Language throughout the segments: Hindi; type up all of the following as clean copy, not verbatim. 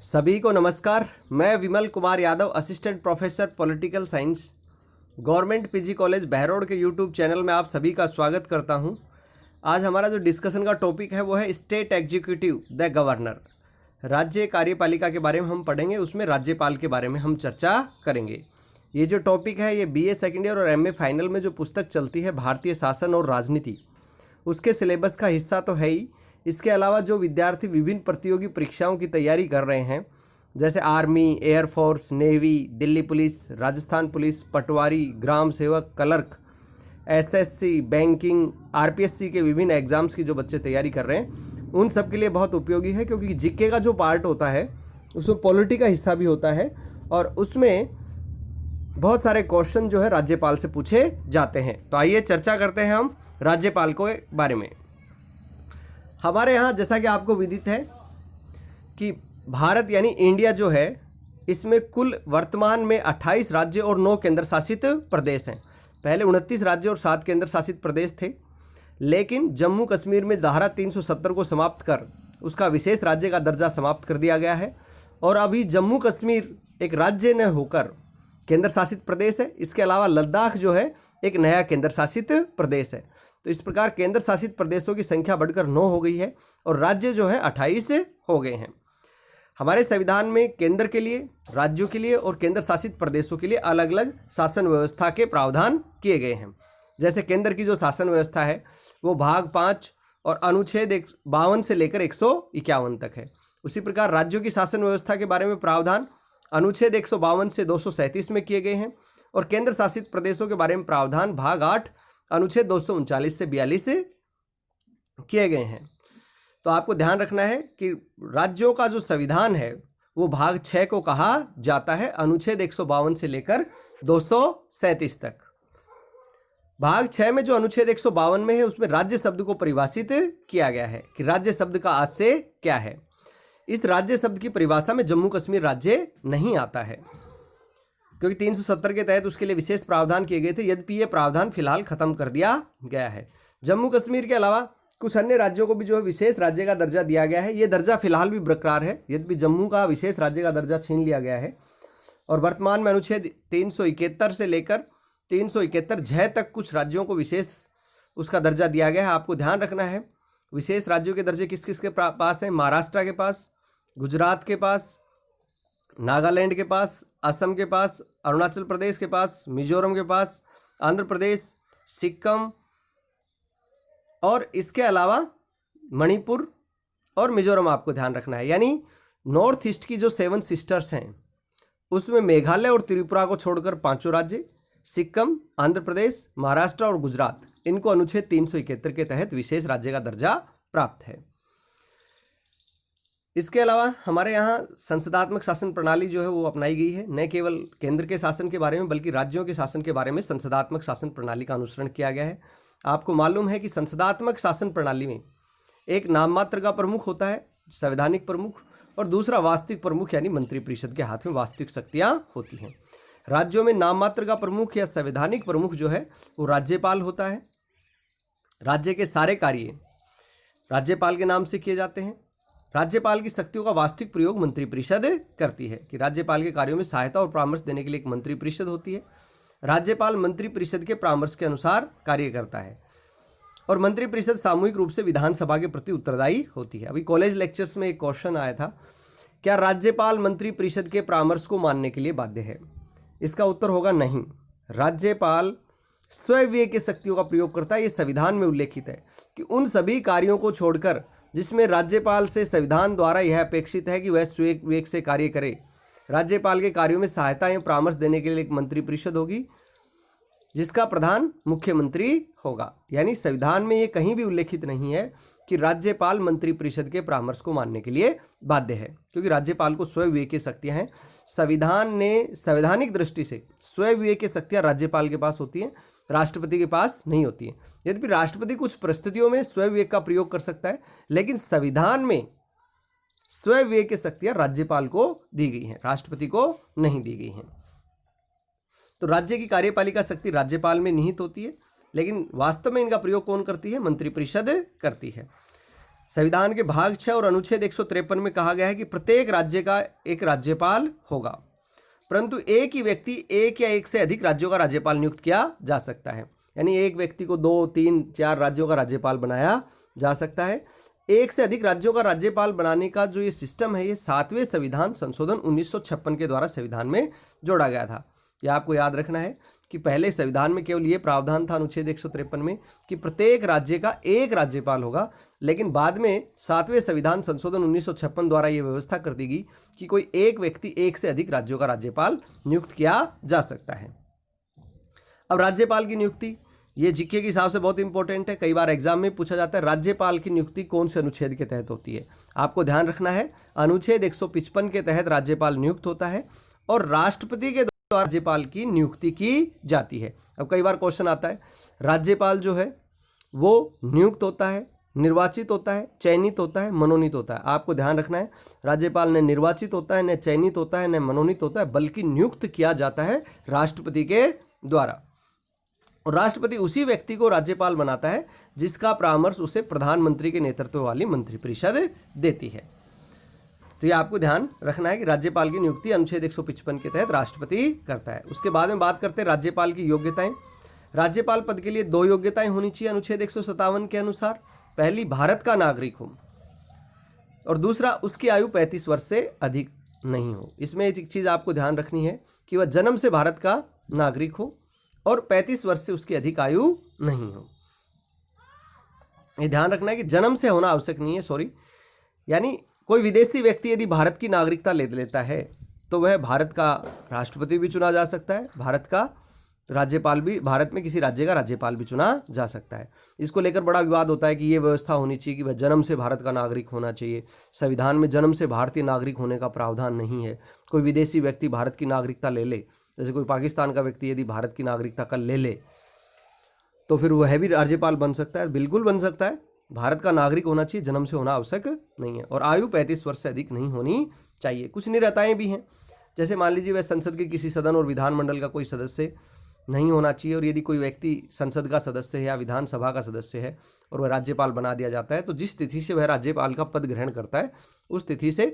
सभी को नमस्कार। मैं Vimal Kumar Yadav, assistant professor political science, government PG college Behror के यूट्यूब चैनल में आप सभी का स्वागत करता हूं। आज हमारा जो डिस्कशन का टॉपिक है वो है स्टेट एग्जीक्यूटिव द गवर्नर। राज्य कार्यपालिका के बारे में हम पढ़ेंगे, उसमें राज्यपाल के बारे में हम चर्चा करेंगे। ये जो टॉपिक है ये BA सेकेंड ईयर और MA फाइनल में जो पुस्तक चलती है भारतीय शासन और राजनीति, उसके सिलेबस का हिस्सा तो है ही। इसके अलावा जो विद्यार्थी विभिन्न प्रतियोगी परीक्षाओं की तैयारी कर रहे हैं, जैसे army, air force, navy, Delhi police, Rajasthan police, patwari, ग्राम सेवक, क्लर्क, SSC, बैंकिंग, RPSC के विभिन्न एग्जाम्स की जो बच्चे तैयारी कर रहे हैं, उन सब के लिए बहुत उपयोगी है। क्योंकि जीके का जो पार्ट होता है उसमें पॉलिटी का हिस्सा भी होता है और उसमें बहुत सारे क्वेश्चन जो है राज्यपाल से पूछे जाते हैं। तो आइए चर्चा करते हैं हम राज्यपाल के बारे में। हमारे यहाँ जैसा कि आपको विदित है कि भारत यानी इंडिया जो है, इसमें कुल वर्तमान में 28 राज्य और 9 केंद्र शासित प्रदेश हैं। पहले 29 राज्य और 7 केंद्र शासित प्रदेश थे, लेकिन जम्मू कश्मीर में धारा 370 को समाप्त कर उसका विशेष राज्य का दर्जा समाप्त कर दिया गया है और अभी जम्मू कश्मीर एक राज्य न होकर केंद्र शासित प्रदेश है। इसके अलावा लद्दाख जो है एक नया केंद्र शासित प्रदेश है। तो इस प्रकार केंद्र शासित प्रदेशों की संख्या बढ़कर 9 हो गई है और राज्य जो है 28 हो गए हैं। हमारे संविधान में केंद्र के लिए, राज्यों के लिए और केंद्र शासित प्रदेशों के लिए अलग अलग शासन व्यवस्था के प्रावधान किए गए हैं। जैसे केंद्र की जो शासन व्यवस्था है वो भाग 5 और अनुच्छेद 52 से लेकर 151 तक है। उसी प्रकार राज्यों की शासन व्यवस्था के बारे में प्रावधान अनुच्छेद 152 से 237 में किए गए हैं और केंद्र शासित प्रदेशों के बारे में प्रावधान भाग 8 अनुच्छेद 239 से 42 से किए गए हैं। तो आपको ध्यान रखना है कि राज्यों का जो संविधान है वो भाग 6 को कहा जाता है, अनुच्छेद 152 से लेकर 237 तक। भाग 6 में जो अनुच्छेद 152 में है उसमें राज्य शब्द को परिभाषित किया गया है कि राज्य शब्द का आशय क्या है। इस राज्य शब्द की परिभाषा में जम्मू कश्मीर राज्य नहीं आता है, क्योंकि 370 के तहत उसके लिए विशेष प्रावधान किए गए थे। यद्यपि ये प्रावधान फिलहाल खत्म कर दिया गया है। जम्मू कश्मीर के अलावा कुछ अन्य राज्यों को भी जो है विशेष राज्य का दर्जा दिया गया है। ये दर्जा फिलहाल भी बरकरार है, यद्यपि जम्मू का विशेष राज्य का दर्जा छीन लिया गया है और वर्तमान में अनुच्छेद 371 से लेकर 371 तक कुछ राज्यों को विशेष उसका दर्जा दिया गया है। आपको ध्यान रखना है विशेष राज्यों के दर्जे किस किस के पास हैं। महाराष्ट्र के पास, गुजरात के पास, नागालैंड के पास, असम के पास, अरुणाचल प्रदेश के पास, मिजोरम के पास, आंध्र प्रदेश, सिक्किम और इसके अलावा मणिपुर और मिजोरम आपको ध्यान रखना है। यानी नॉर्थ ईस्ट की जो 7 सिस्टर्स हैं उसमें मेघालय और त्रिपुरा को छोड़कर 5 राज्य, सिक्किम, आंध्र प्रदेश, महाराष्ट्र और गुजरात, इनको अनुच्छेद 371 के तहत विशेष राज्य का दर्जा प्राप्त है। इसके अलावा हमारे यहाँ संसदात्मक शासन प्रणाली जो है वो अपनाई गई है। न केवल केंद्र के शासन के बारे में बल्कि राज्यों के शासन के बारे में संसदात्मक शासन प्रणाली का अनुसरण किया गया है। आपको मालूम है कि संसदात्मक शासन प्रणाली में एक नाम मात्र का प्रमुख होता है, संवैधानिक प्रमुख, और दूसरा वास्तविक प्रमुख यानी मंत्रिपरिषद के हाथ में वास्तविक शक्तियाँ होती हैं। राज्यों में नाम मात्र का प्रमुख या संवैधानिक प्रमुख जो है वो राज्यपाल होता है। राज्य के सारे कार्य राज्यपाल के नाम से किए जाते हैं। राज्यपाल की शक्तियों का वास्तविक प्रयोग मंत्रिपरिषद करती है कि राज्यपाल के कार्यों में सहायता और परामर्श देने के लिए एक मंत्रिपरिषद होती है। राज्यपाल मंत्रिपरिषद के परामर्श के अनुसार कार्य करता है और मंत्रिपरिषद सामूहिक रूप से विधानसभा के प्रति उत्तरदायी होती है। अभी कॉलेज लेक्चर्स में एक क्वेश्चन आया था, क्या राज्यपाल मंत्रिपरिषद के परामर्श को मानने के लिए बाध्य है? इसका उत्तर होगा नहीं। राज्यपाल स्वविवेक की शक्तियों का प्रयोग करता है। ये संविधान में उल्लेखित है कि उन सभी कार्यों को छोड़कर जिसमें राज्यपाल से संविधान द्वारा यह अपेक्षित है कि वह स्वविवेक से कार्य करे, राज्यपाल के कार्यों में सहायता एवं परामर्श देने के लिए एक मंत्रिपरिषद होगी जिसका प्रधान मुख्यमंत्री होगा। यानी संविधान में ये कहीं भी उल्लेखित नहीं है कि राज्यपाल मंत्रिपरिषद के परामर्श को मानने के लिए बाध्य है, क्योंकि राज्यपाल को स्वविवेक की शक्तियाँ हैं। संविधान ने संवैधानिक दृष्टि से स्वविवेक की शक्तियाँ राज्यपाल के पास होती हैं, राष्ट्रपति के पास नहीं होती है। यद्यपि राष्ट्रपति कुछ परिस्थितियों में स्वविवेक का प्रयोग कर सकता है, लेकिन संविधान में स्वविवेक की शक्तियां राज्यपाल को दी गई हैं, राष्ट्रपति को नहीं दी गई हैं। तो राज्य की कार्यपालिका शक्ति राज्यपाल में निहित होती है, लेकिन वास्तव में इनका प्रयोग कौन करती है? मंत्रिपरिषद करती है। संविधान के भाग 6 और अनुच्छेद 153 में कहा गया है कि प्रत्येक राज्य का एक राज्यपाल होगा, परंतु एक ही व्यक्ति एक या एक से अधिक राज्यों का राज्यपाल नियुक्त किया जा सकता है। यानी एक व्यक्ति को 2, 3, 4 राज्यों का राज्यपाल बनाया जा सकता है। एक से अधिक राज्यों का राज्यपाल बनाने का जो ये सिस्टम है, ये 7वें संविधान संशोधन 1956 के द्वारा संविधान में जोड़ा गया था। यह आपको याद रखना है कि पहले संविधान में केवल ये प्रावधान था अनुच्छेद 153 में कि प्रत्येक राज्य का एक राज्यपाल होगा, लेकिन बाद में 7वें संविधान संशोधन 1956 द्वारा ये व्यवस्था कर दी गई कि कोई एक व्यक्ति एक से अधिक राज्यों का राज्यपाल नियुक्त किया जा सकता है। अब राज्यपाल की नियुक्ति, ये जीके के हिसाब से बहुत इंपॉर्टेंट है, कई बार एग्जाम में पूछा जाता है राज्यपाल की नियुक्ति कौन से अनुच्छेद के तहत होती है। आपको ध्यान रखना है, अनुच्छेद 155 के तहत राज्यपाल नियुक्त होता है और राष्ट्रपति के द्वारा राज्यपाल की नियुक्ति की जाती है। अब कई बार क्वेश्चन आता है, राज्यपाल जो है वो नियुक्त होता है, निर्वाचित होता है, चयनित होता है, मनोनीत होता है। आपको ध्यान रखना है, राज्यपाल न निर्वाचित होता है, न चयनित होता है, न मनोनीत होता है, बल्कि नियुक्त किया जाता है राष्ट्रपति के द्वारा। और राष्ट्रपति उसी व्यक्ति को राज्यपाल बनाता है जिसका परामर्श उसे प्रधानमंत्री के नेतृत्व वाली मंत्रिपरिषद देती है। तो ये आपको ध्यान रखना है कि राज्यपाल की नियुक्ति अनुच्छेद 155 के तहत राष्ट्रपति करता है। उसके बाद में बात करते हैं राज्यपाल की योग्यताएं। राज्यपाल पद के लिए 2 योग्यताएं होनी चाहिए अनुच्छेद 157 के अनुसार। पहली, भारत का नागरिक हो, और दूसरा, उसकी आयु 35 वर्ष से अधिक नहीं हो। इसमें एक चीज़ आपको ध्यान रखनी है कि वह जन्म से भारत का नागरिक हो और 35 वर्ष से उसकी अधिक आयु नहीं हो। ये ध्यान रखना है कि जन्म से होना आवश्यक नहीं है, यानी कोई विदेशी व्यक्ति यदि भारत की नागरिकता ले लेता है तो वह भारत का राष्ट्रपति भी चुना जा सकता है, भारत का राज्यपाल भी, भारत में किसी राज्य का राज्यपाल भी चुना जा सकता है। इसको लेकर बड़ा विवाद होता है कि ये व्यवस्था होनी चाहिए कि वह जन्म से भारत का नागरिक होना चाहिए। संविधान में जन्म से भारतीय नागरिक होने का प्रावधान नहीं है। कोई विदेशी व्यक्ति भारत की नागरिकता ले ले, जैसे कोई पाकिस्तान का व्यक्ति यदि भारत की नागरिकता कल ले ले तो फिर वह भी राज्यपाल बन सकता है, बिल्कुल बन सकता है। भारत का नागरिक होना चाहिए, जन्म से होना आवश्यक नहीं है, और आयु 35 वर्ष से अधिक नहीं होनी चाहिए। कुछ निरताएं भी हैं, जैसे मान लीजिए वह संसद के किसी सदन और विधानमंडल का कोई सदस्य नहीं होना चाहिए, और यदि कोई व्यक्ति संसद का सदस्य है या विधानसभा का सदस्य है और वह राज्यपाल बना दिया जाता है तो जिस तिथि से वह राज्यपाल का पद ग्रहण करता है उस तिथि से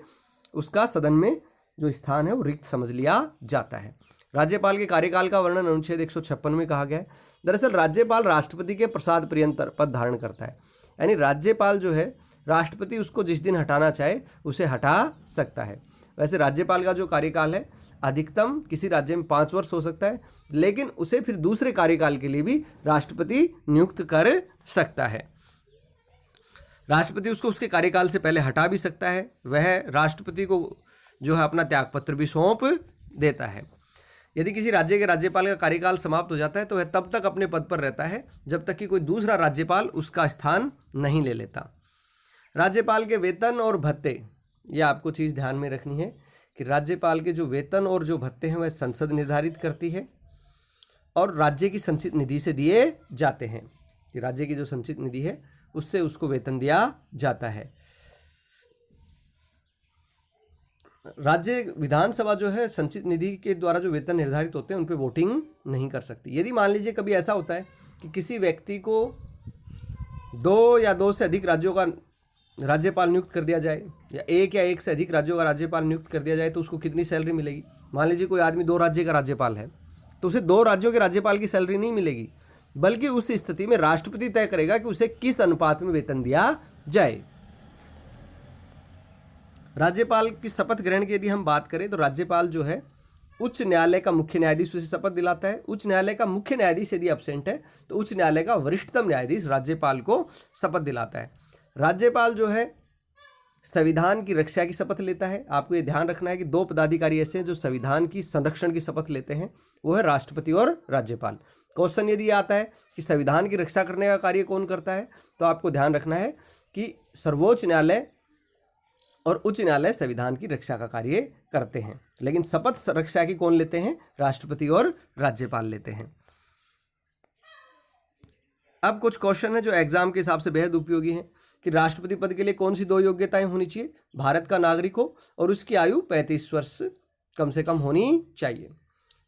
उसका सदन में जो स्थान है वो रिक्त समझ लिया जाता है। राज्यपाल के कार्यकाल का वर्णन अनुच्छेद 156 में कहा गया है। दरअसल राज्यपाल राष्ट्रपति के प्रसाद पर्यंत पद धारण करता है, यानी राज्यपाल जो है राष्ट्रपति उसको जिस दिन हटाना चाहे उसे हटा सकता है। वैसे राज्यपाल का जो कार्यकाल है अधिकतम किसी राज्य में 5 वर्ष हो सकता है, लेकिन उसे फिर दूसरे कार्यकाल के लिए भी राष्ट्रपति नियुक्त कर सकता है। राष्ट्रपति उसको उसके कार्यकाल से पहले हटा भी सकता है। वह राष्ट्रपति को जो है अपना त्यागपत्र भी सौंप देता है। यदि किसी राज्य के राज्यपाल का कार्यकाल समाप्त हो जाता है तो वह तब तक अपने पद पर रहता है जब तक कि कोई दूसरा राज्यपाल उसका स्थान नहीं ले लेता। राज्यपाल के वेतन और भत्ते, ये आपको चीज़ ध्यान में रखनी है कि राज्यपाल के जो वेतन और जो भत्ते हैं वह संसद निर्धारित करती है और राज्य की संचित निधि से दिए जाते हैं, कि राज्य की जो संचित निधि है उससे उसको वेतन दिया जाता है। राज्य विधानसभा जो है संचित निधि के द्वारा जो वेतन निर्धारित होते हैं उन पर वोटिंग नहीं कर सकती। यदि मान लीजिए कभी ऐसा होता है कि किसी व्यक्ति को 2 या 2 से अधिक राज्यों का राज्यपाल नियुक्त कर दिया जाए या एक से अधिक राज्यों का राज्यपाल नियुक्त कर दिया जाए तो उसको कितनी सैलरी मिलेगी। मान लीजिए कोई आदमी 2 राज्य का राज्यपाल है तो उसे 2 राज्यों के राज्यपाल की सैलरी नहीं मिलेगी, बल्कि उस स्थिति में राष्ट्रपति तय करेगा कि उसे किस अनुपात में वेतन दिया जाए। राज्यपाल की शपथ ग्रहण की यदि हम बात करें तो राज्यपाल जो है उच्च न्यायालय का मुख्य न्यायाधीश उसे शपथ दिलाता है। उच्च न्यायालय का मुख्य न्यायाधीश यदि एब्सेंट है तो उच्च न्यायालय का वरिष्ठतम न्यायाधीश राज्यपाल को शपथ दिलाता है। राज्यपाल जो है संविधान की रक्षा की शपथ लेता है। आपको ये ध्यान रखना है कि 2 पदाधिकारी ऐसे हैं जो संविधान की संरक्षण की शपथ लेते हैं, वो है राष्ट्रपति और राज्यपाल। क्वेश्चन यदि आता है कि संविधान की रक्षा करने का कार्य कौन करता है तो आपको ध्यान रखना है कि सर्वोच्च न्यायालय और उच्च न्यायालय संविधान की रक्षा का कार्य करते हैं, लेकिन शपथ रक्षा की कौन लेते हैं, राष्ट्रपति और राज्यपाल लेते हैं। अब कुछ क्वेश्चन है जो एग्जाम के हिसाब से बेहद उपयोगी हैं कि राष्ट्रपति पद के लिए कौन सी 2 योग्यताएं होनी चाहिए, भारत का नागरिक हो और उसकी आयु 35 वर्ष कम से कम होनी चाहिए।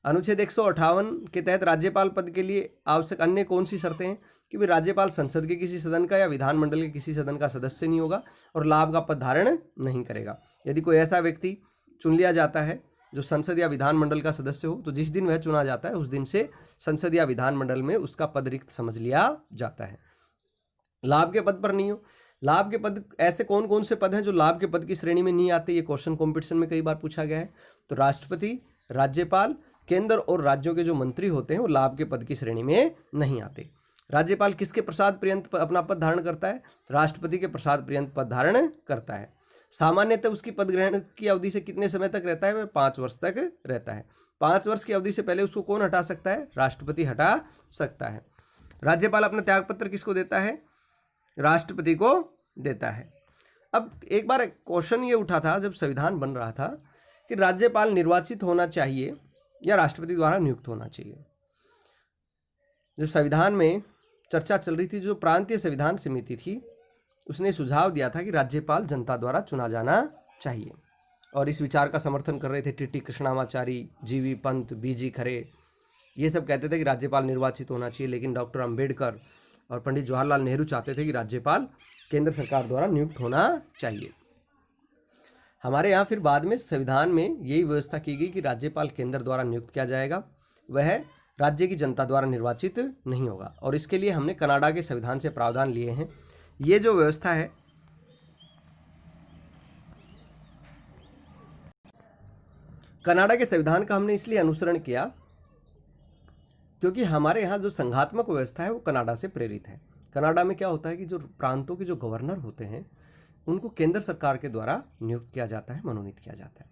अनुच्छेद 158 के तहत राज्यपाल पद के लिए आवश्यक अन्य कौन सी शर्तें हैं कि भाई राज्यपाल संसद के किसी सदन का या विधानमंडल के किसी सदन का सदस्य नहीं होगा और लाभ का पद धारण नहीं करेगा। यदि कोई ऐसा व्यक्ति चुन लिया जाता है जो संसद या विधानमंडल का सदस्य हो तो जिस दिन वह चुना जाता है उस दिन से संसद या विधानमंडल में उसका पद रिक्त समझ लिया जाता है। लाभ के पद पर नहीं हो। लाभ के पद, ऐसे कौन कौन से पद हैं जो लाभ के पद की श्रेणी में नहीं आते? ये क्वेश्चन कॉम्पिटिशन में कई बार पूछा गया है। तो राष्ट्रपति, राज्यपाल, केंद्र और राज्यों के जो मंत्री होते हैं वो लाभ के पद की श्रेणी में नहीं आते। राज्यपाल किसके प्रसाद पर्यंत अपना पद धारण करता है? राष्ट्रपति के प्रसाद पर्यंत पद धारण करता है। सामान्यतः उसकी पद ग्रहण की अवधि से कितने समय तक रहता है? वह 5 वर्ष तक रहता है। 5 वर्ष की अवधि से पहले उसको कौन हटा सकता है? राष्ट्रपति हटा सकता है। राज्यपाल अपना त्यागपत्र किसको देता है? राष्ट्रपति को देता है। अब एक बार क्वेश्चन ये उठा था जब संविधान बन रहा था कि राज्यपाल निर्वाचित होना चाहिए या राष्ट्रपति द्वारा नियुक्त होना चाहिए। जब संविधान में चर्चा चल रही थी, जो प्रांतीय संविधान समिति थी उसने सुझाव दिया था कि राज्यपाल जनता द्वारा चुना जाना चाहिए और इस विचार का समर्थन कर रहे थे टी कृष्णामाचारी, जीवी पंत, बीजी खरे। ये सब कहते थे कि राज्यपाल निर्वाचित होना चाहिए, लेकिन डॉक्टर अंबेडकर और पंडित जवाहरलाल नेहरू चाहते थे कि राज्यपाल केंद्र सरकार द्वारा नियुक्त होना चाहिए। हमारे यहाँ फिर बाद में संविधान में यही व्यवस्था की गई कि राज्यपाल केंद्र द्वारा नियुक्त किया जाएगा, वह राज्य की जनता द्वारा निर्वाचित नहीं होगा। और इसके लिए हमने कनाडा के संविधान से प्रावधान लिए हैं। ये जो व्यवस्था है, कनाडा के संविधान का हमने इसलिए अनुसरण किया क्योंकि हमारे यहाँ जो संघात्मक व्यवस्था है वो कनाडा से प्रेरित है। कनाडा में क्या होता है कि जो प्रांतों के जो गवर्नर होते हैं उनको केंद्र सरकार के द्वारा नियुक्त किया जाता है, मनोनीत किया जाता है।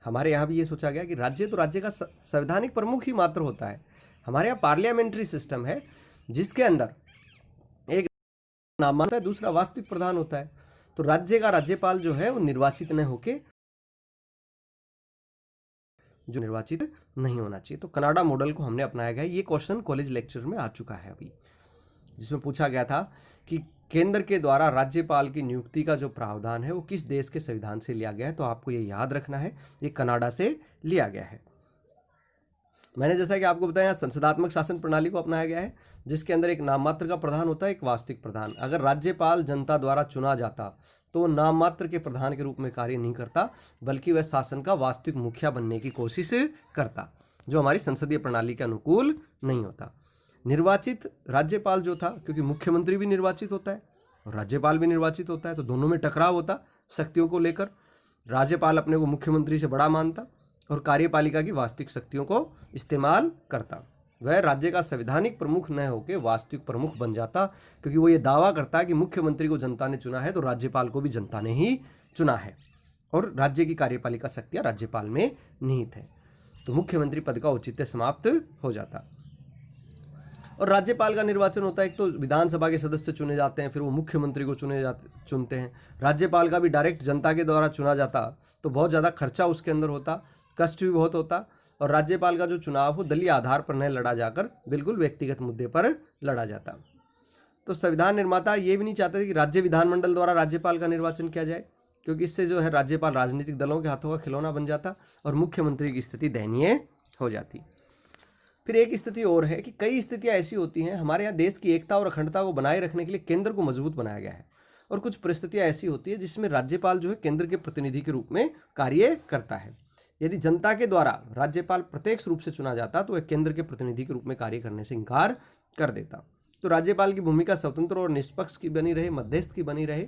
हमारे यहाँ भी ये सोचा गया कि राज्य तो राज्य का संवैधानिक प्रमुख ही मात्र होता है। हमारे यहाँ पार्लियामेंट्री सिस्टम है जिसके अंदर एक नामांकित है, दूसरा वास्तविक प्रधान होता है। तो राज्य का राज्यपाल जो है वो निर्वाचित न होके जो निर्वाचित नहीं होना चाहिए। तो कनाडा मॉडल को हमने अपनाया गया है। ये क्वेश्चन कॉलेज लेक्चर में आ चुका है अभी, जिसमें पूछा गया था कि केंद्र के द्वारा राज्यपाल की नियुक्ति का जो प्रावधान है वो किस देश के संविधान से लिया गया है। तो आपको ये याद रखना है, ये कनाडा से लिया गया है। मैंने जैसा कि आपको बताया, संसदात्मक शासन प्रणाली को अपनाया गया है जिसके अंदर एक नाम मात्र का प्रधान होता है, एक वास्तविक प्रधान। अगर राज्यपाल जनता द्वारा चुना जाता तो नाम मात्र के प्रधान के रूप में कार्य नहीं करता, बल्कि वह शासन का वास्तविक मुखिया बनने की कोशिश करता, जो हमारी संसदीय प्रणाली के अनुकूल नहीं होता। निर्वाचित राज्यपाल जो था, क्योंकि मुख्यमंत्री भी निर्वाचित होता है और राज्यपाल भी निर्वाचित होता है, तो दोनों में टकराव होता शक्तियों को लेकर। राज्यपाल अपने को मुख्यमंत्री से बड़ा मानता और कार्यपालिका की वास्तविक शक्तियों को इस्तेमाल करता। वह राज्य का संवैधानिक प्रमुख न होकर वास्तविक प्रमुख बन जाता, क्योंकि वो ये दावा करता है कि मुख्यमंत्री को जनता ने चुना है तो राज्यपाल को भी जनता ने ही चुना है और राज्य की कार्यपालिका शक्तियाँ राज्यपाल में निहित है। तो मुख्यमंत्री पद का औचित्य समाप्त हो जाता। और राज्यपाल का निर्वाचन होता है, एक तो विधानसभा के सदस्य चुने जाते हैं, फिर वो मुख्यमंत्री को चुनते हैं। राज्यपाल का भी डायरेक्ट जनता के द्वारा चुना जाता तो बहुत ज़्यादा खर्चा उसके अंदर होता, कष्ट भी बहुत होता। और राज्यपाल का जो चुनाव हो दलीय आधार पर नहीं लड़ा जाकर बिल्कुल व्यक्तिगत मुद्दे पर लड़ा जाता। तो संविधान निर्माता ये भी नहीं चाहते थे कि राज्य विधानमंडल द्वारा राज्यपाल का निर्वाचन किया जाए, क्योंकि इससे जो है राज्यपाल राजनीतिक दलों के हाथों का खिलौना बन जाता और मुख्यमंत्री की स्थिति दयनीय हो जाती। फिर एक स्थिति और है कि कई स्थितियां ऐसी होती हैं, हमारे यहाँ देश की एकता और अखंडता को बनाए रखने के लिए केंद्र को मजबूत बनाया गया है, और कुछ परिस्थितियां ऐसी होती है जिसमें राज्यपाल जो है केंद्र के प्रतिनिधि के रूप में कार्य करता है। यदि जनता के द्वारा राज्यपाल प्रत्यक्ष रूप से चुना जाता तो वह केंद्र के प्रतिनिधि के रूप में कार्य करने से इनकार कर देता। तो राज्यपाल की भूमिका स्वतंत्र और निष्पक्ष की बनी रहे, मध्यस्थ की बनी रहे।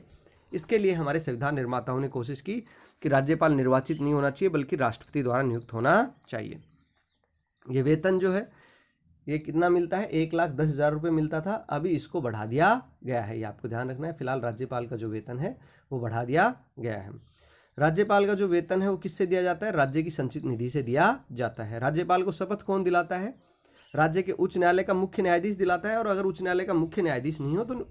इसके लिए हमारे संविधान निर्माताओं ने कोशिश की कि राज्यपाल निर्वाचित नहीं होना चाहिए बल्कि राष्ट्रपति द्वारा नियुक्त होना चाहिए। ये वेतन जो है ये कितना मिलता है? 1,10,000 रुपये मिलता था, अभी इसको बढ़ा दिया गया है। ये आपको ध्यान रखना है। फिलहाल राज्यपाल का जो वेतन है वो बढ़ा दिया गया है। राज्यपाल का जो वेतन है वो किससे दिया जाता है? राज्य की संचित निधि से दिया जाता है। राज्यपाल को शपथ कौन दिलाता है? राज्य के उच्च न्यायालय का मुख्य न्यायाधीश दिलाता है, और अगर उच्च न्यायालय का मुख्य न्यायाधीश नहीं हो तो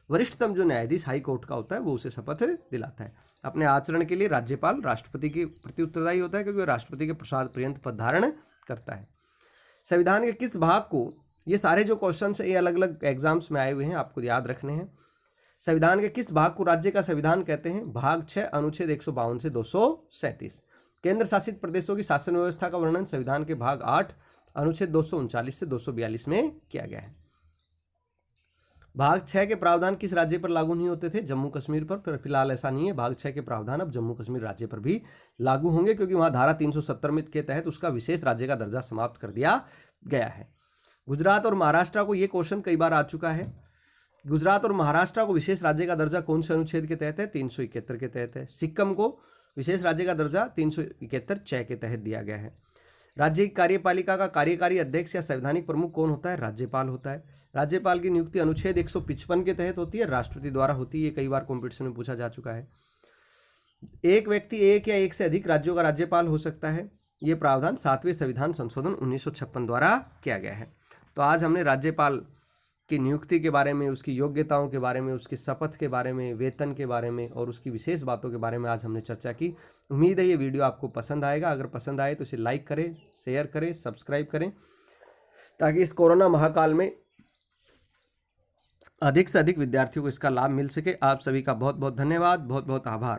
वरिष्ठतम जो न्यायाधीश हाई कोर्ट का होता है वो उसे शपथ दिलाता है। अपने आचरण के लिए राज्यपाल राष्ट्रपति के प्रति उत्तरदायी होता है, क्योंकि वह राष्ट्रपति के प्रसाद पर्यंत पद धारण करता है। संविधान के किस भाग को, ये सारे जो क्वेश्चन है ये अलग अलग एग्जाम्स में आए हुए हैं, आपको याद रखने हैं। संविधान के किस भाग को राज्य का संविधान कहते हैं? भाग 6 अनुच्छेद 152 से 237। केंद्र शासित प्रदेशों की शासन व्यवस्था का वर्णन संविधान के भाग 8 अनुच्छेद 239 से 242 में किया गया है। भाग 6 के प्रावधान किस राज्य पर लागू नहीं होते थे? जम्मू कश्मीर पर फिलहाल ऐसा नहीं है। भाग 6 के प्रावधान अब जम्मू कश्मीर राज्य पर भी लागू होंगे, क्योंकि वहां धारा 370 में के तहत उसका विशेष राज्य का दर्जा समाप्त कर दिया गया है। गुजरात और महाराष्ट्र को ये क्वेश्चन कई बार आ चुका है। गुजरात और महाराष्ट्र को विशेष राज्य का दर्जा कौन से अनुच्छेद के तहत है? 371 के तहत है। सिक्किम को विशेष राज्य का दर्जा 371(च) के तहत दिया गया है। राज्य की कार्यपालिका का कार्यकारी अध्यक्ष या संवैधानिक प्रमुख कौन होता है? राज्यपाल होता है। राज्यपाल की नियुक्ति अनुच्छेद 155 के तहत होती है, राष्ट्रपति द्वारा होती है। ये कई बार कॉम्पिटिशन में पूछा जा चुका है। एक व्यक्ति एक या एक से अधिक राज्यों का राज्यपाल हो सकता है। ये प्रावधान 7वें संविधान संशोधन 1956 द्वारा किया गया है। तो आज हमने राज्यपाल की नियुक्ति के बारे में, उसकी योग्यताओं के बारे में, उसकी शपथ के बारे में, वेतन के बारे में और उसकी विशेष बातों के बारे में आज हमने चर्चा की। उम्मीद है ये वीडियो आपको पसंद आएगा। अगर पसंद आए तो इसे लाइक करें, शेयर करें, सब्सक्राइब करें, ताकि इस कोरोना महाकाल में अधिक से अधिक विद्यार्थियों को इसका लाभ मिल सके। आप सभी का बहुत बहुत धन्यवाद, बहुत बहुत आभार।